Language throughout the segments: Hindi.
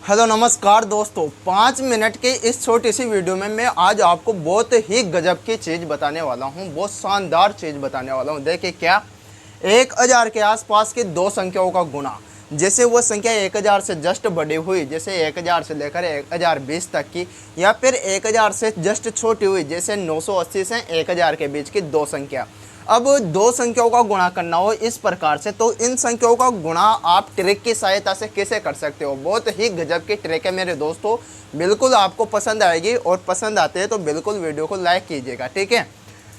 हेलो नमस्कार दोस्तों, 5 मिनट के इस छोटी सी वीडियो में मैं आज आपको बहुत ही गजब की चीज़ बताने वाला हूं, बहुत शानदार चीज़ बताने वाला हूं। देखिए क्या, 1000 के आसपास की दो संख्याओं का गुणा, जैसे वो संख्या 1000 से जस्ट बड़ी हुई, जैसे 1000 से लेकर 1020 तक की, या फिर 1000 से जस्ट छोटी हुई, जैसे 980 से 1000 के बीच की दो संख्या। अब दो संख्याओं का गुणा करना हो इस प्रकार से, तो इन संख्याओं का गुणा आप ट्रिक की सहायता से कैसे कर सकते हो। बहुत ही गजब की ट्रिक है मेरे दोस्तों, बिल्कुल आपको पसंद आएगी, और पसंद आते हैं तो बिल्कुल वीडियो को लाइक कीजिएगा, ठीक है।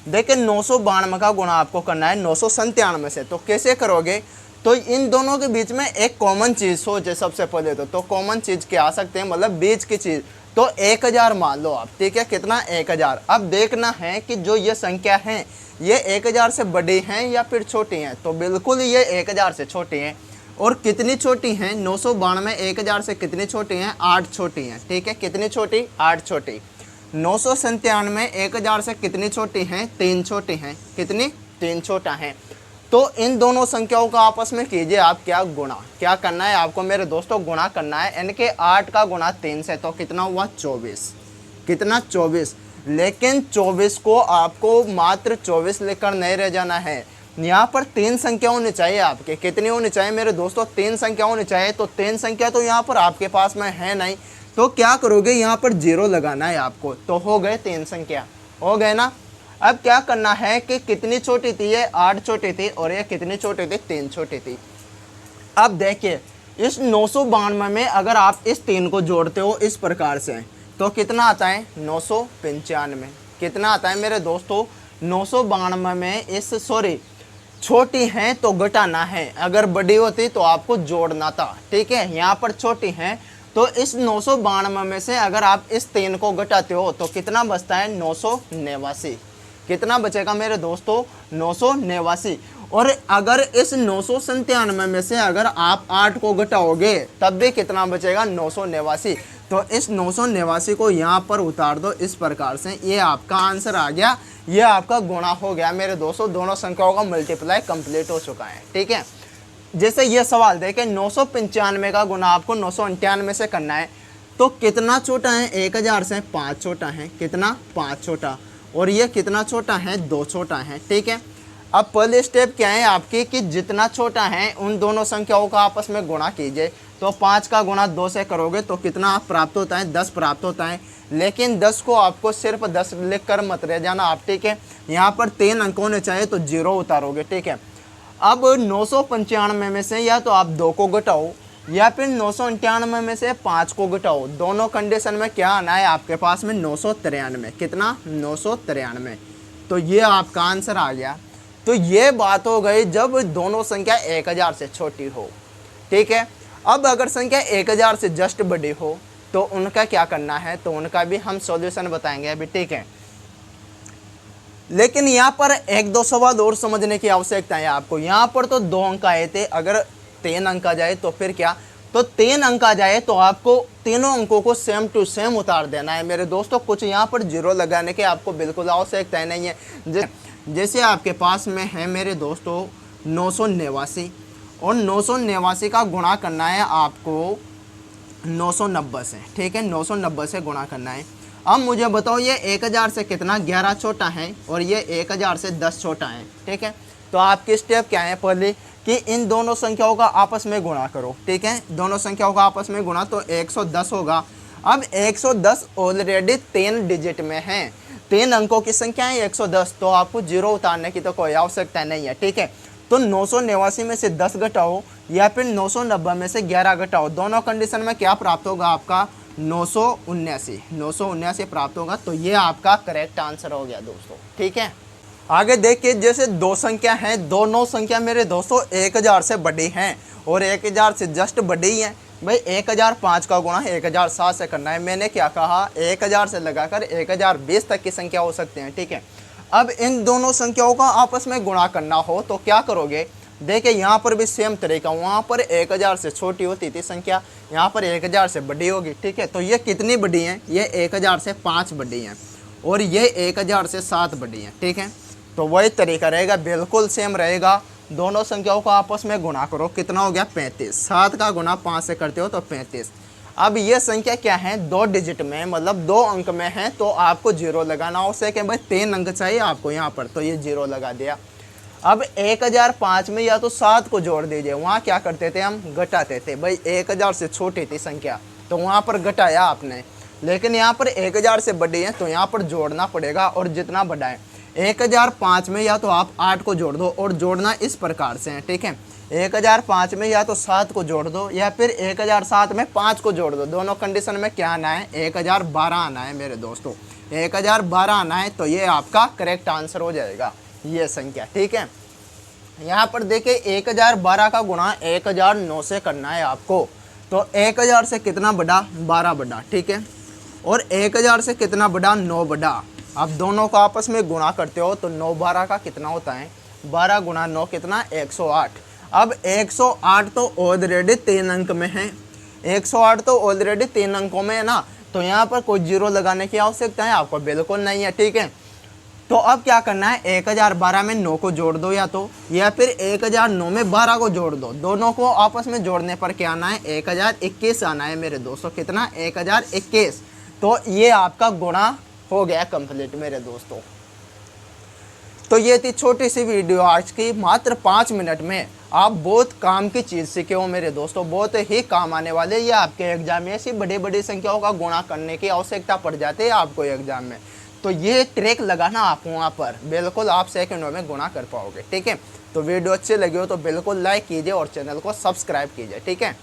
देखिए 992 का गुणा आपको करना है 997 से। तो कैसे करोगे, तो इन दोनों के बीच में एक कॉमन चीज़ सोचे सबसे पहले तो कॉमन चीज़ क्या आ सकते हैं, मतलब बीच की चीज़। तो 1000 मान लो आप, ठीक है, कितना 1000। अब देखना है कि जो ये संख्या है ये 1000 से बड़ी हैं या फिर छोटी हैं। तो बिल्कुल ये 1000 से छोटी हैं। और कितनी छोटी हैं, 992 1000 से कितनी छोटी हैं, 8 छोटी हैं, ठीक है। कितनी छोटी, 8 छोटी। 997 1000 से कितनी छोटी हैं, 3 छोटी हैं। कितनी, 3 छोटा हैं। तो इन दोनों संख्याओं का आपस में कीजिए आप क्या, गुणा। क्या करना है आपको मेरे दोस्तों, गुणा करना है। इनके 8 का गुणा 3 से, तो कितना हुआ, 24। कितना, 24। लेकिन 24 को आपको मात्र 24 लिखकर नहीं रह जाना है, यहाँ पर 3 संख्या होनी चाहिए आपके। कितनी होनी चाहिए मेरे दोस्तों, 3 संख्या होनी चाहिए। तो 3 संख्या तो यहाँ पर आपके पास में है नहीं, तो क्या करोगे, यहाँ पर 0 लगाना है आपको। तो हो गए 3 संख्या, हो गए ना। अब क्या करना है कि कितनी छोटी थी, ये 8 छोटी थी, और ये कितनी छोटी थी, 3 छोटी थी। अब देखिए इस 992 में अगर आप इस 3 को जोड़ते हो इस प्रकार से, तो कितना आता है, 995। कितना आता है मेरे दोस्तों, 992 में इस छोटी हैं तो घटाना है, अगर बड़ी होती तो आपको जोड़ना था, ठीक है। यहाँ पर छोटी हैं, तो इस 992 में से अगर आप इस 3 को घटाते हो तो कितना बचता है, 989। कितना बचेगा मेरे दोस्तों, 989। और अगर इस 997 में से अगर आप 8 को घटाओगे तब भी कितना बचेगा, 989। तो इस 989 को यहाँ पर उतार दो इस प्रकार से, ये आपका आंसर आ गया, ये आपका गुणा हो गया मेरे दोस्तों। दोनों संख्याओं का मल्टीप्लाई कंप्लीट हो चुका है, ठीक है। जैसे ये सवाल देखें, 995 का गुणा आपको 998 से करना है, तो कितना छोटा है, 1000 से 5 छोटा है। कितना, 5 छोटा। और ये कितना छोटा है, 2 छोटा है, ठीक है। अब पहले स्टेप क्या है आपकी, कि जितना छोटा है उन दोनों संख्याओं का आपस में गुणा कीजिए। तो 5 का गुणा 2 से करोगे तो कितना प्राप्त होता है, 10 प्राप्त होता है। लेकिन 10 को आपको सिर्फ 10 लिख कर मत रह जाना आप, ठीक है। यहाँ पर 3 अंक होने चाहिए, तो 0 उतारोगे, ठीक है। अब 995 में से या तो आप 2 को घटाओ, या फिर 998 में से 5 को घटाओ। दोनों कंडीशन में क्या आना है आपके पास में, 993। कितना, 993। तो ये आपका आंसर आ गया। तो ये बात हो गई जब दोनों संख्या 1000 से छोटी हो, ठीक है। अब अगर संख्या 1000 से जस्ट बड़ी हो तो उनका क्या करना है, तो उनका भी हम सॉल्यूशन बताएंगे अभी, ठीक है। लेकिन यहाँ पर एक दो सवाल और समझने की आवश्यकता है आपको। यहाँ पर तो 2 अंक आए थे, अगर 3 अंक आ जाए तो फिर क्या, तो 3 अंक आ जाए तो आपको तीनों अंकों को सेम टू सेम उतार देना है मेरे दोस्तों। कुछ यहाँ पर 0 लगाने की आपको बिल्कुल आवश्यकता नहीं है। जैसे आपके पास में है मेरे दोस्तों 989, और 989 का गुणा करना है आपको 990 से, ठीक है। 990 से गुणा करना है। अब मुझे बताओ ये 1000 से कितना, 11 छोटा है, और ये 1000 से 10 छोटा है, ठीक है। तो आपकी स्टेप क्या है, पहले कि इन दोनों संख्याओं का आपस में गुणा करो, ठीक है। दोनों संख्याओं का आपस में गुणा, तो 110 होगा। अब 110 ऑलरेडी 3 डिजिट में है, 3 अंकों की संख्या है 110, तो आपको 0 उतारने की तो कोई आवश्यकता नहीं है, ठीक है। तो 989 में से 10 घटाओ, या फिर 990 में से 11 घटाओ। दोनों कंडीशन में क्या प्राप्त होगा आपका, 979 प्राप्त होगा। तो ये आपका करेक्ट आंसर हो गया दोस्तों, ठीक है। आगे देखिए, जैसे 2 संख्या हैं, दोनों संख्या मेरे दोस्तों 1000 से बड़ी हैं और 1000 से जस्ट बड़ी हैं। भाई 1005 का गुणा 1007 से करना है। मैंने क्या कहा, 1000 से लगाकर 1020 तक की संख्या हो सकते हैं, ठीक है। अब इन दोनों संख्याओं का आपस में गुणा करना हो तो क्या करोगे, देखिए यहाँ पर भी सेम तरीका, वहाँ पर 1000 से छोटी होती थी संख्या, यहाँ पर 1000 से बड़ी होगी, ठीक है। तो ये कितनी बड़ी हैं, ये 1000 से 5 बड़ी हैं, और ये 1000 से 7 बड़ी हैं, ठीक है। तो वही तरीका रहेगा, बिल्कुल सेम रहेगा। दोनों संख्याओं को आपस में गुणा करो, कितना हो गया 35। 7 का गुणा 5 से करते हो तो 35। अब ये संख्या क्या है, 2 डिजिट में, मतलब 2 अंक में है, तो आपको 0 लगाना हो। उसे क्या भाई 3 अंक चाहिए आपको यहाँ पर, तो ये 0 लगा दिया। अब 1005 में या तो 7 को जोड़ दीजिए, वहाँ क्या करते थे हम, घटाते थे भाई, 1000 से छोटी थी संख्या तो वहाँ पर घटाया आपने, लेकिन यहाँ पर 1000 से बड़ी है तो यहाँ पर जोड़ना पड़ेगा, और जितना बड़ा है 1005 में या तो आप 8 को जोड़ दो, और जोड़ना इस प्रकार से है, ठीक है। 1005 में या तो 7 को जोड़ दो, या फिर 1007 में 5 को जोड़ दो। दोनों कंडीशन में क्या आना है, 1012 आना है मेरे दोस्तों, 1012 आना है, तो ये आपका करेक्ट आंसर हो जाएगा ये संख्या, ठीक है। यहाँ पर देखिए 1012 का गुणा 1009 से करना है आपको, तो 1000 से कितना बड़ा, 12 बड़ा, ठीक है, और 1000 से कितना बड़ा, 9 बड़ा। आप दोनों को आपस में गुणा करते हो तो 9 12 का कितना होता है, 12 गुणा 9 कितना, 108। अब 108 तो ऑलरेडी 3 अंक में है, 108 तो ऑलरेडी 3 अंकों में है ना, तो यहाँ पर कोई 0 लगाने की आवश्यकता है आपको बिल्कुल नहीं है, ठीक है। तो अब क्या करना है, 1012 में 9 को जोड़ दो या तो, या फिर 1009 में 12 को जोड़ दो। दोनों को आपस में जोड़ने पर क्या आना है, 1021 आना है मेरे दोस्तों, कितना, 1021। तो ये आपका गुणा हो गया कंप्लीट मेरे दोस्तों। तो ये थी छोटी सी वीडियो आज की, मात्र 5 मिनट में आप बहुत काम की चीज़ सीखे हो मेरे दोस्तों, बहुत ही काम आने वाले। ये आपके एग्जाम में ऐसी बड़ी बड़ी संख्याओं का गुणा करने की आवश्यकता पड़ जाती है आपको एग्जाम में, तो ये ट्रिक लगाना आप वहाँ पर, बिल्कुल आप सेकंडों में गुणा कर पाओगे, ठीक है। तो वीडियो अच्छी लगी हो तो बिल्कुल लाइक कीजिए और चैनल को सब्सक्राइब कीजिए, ठीक है।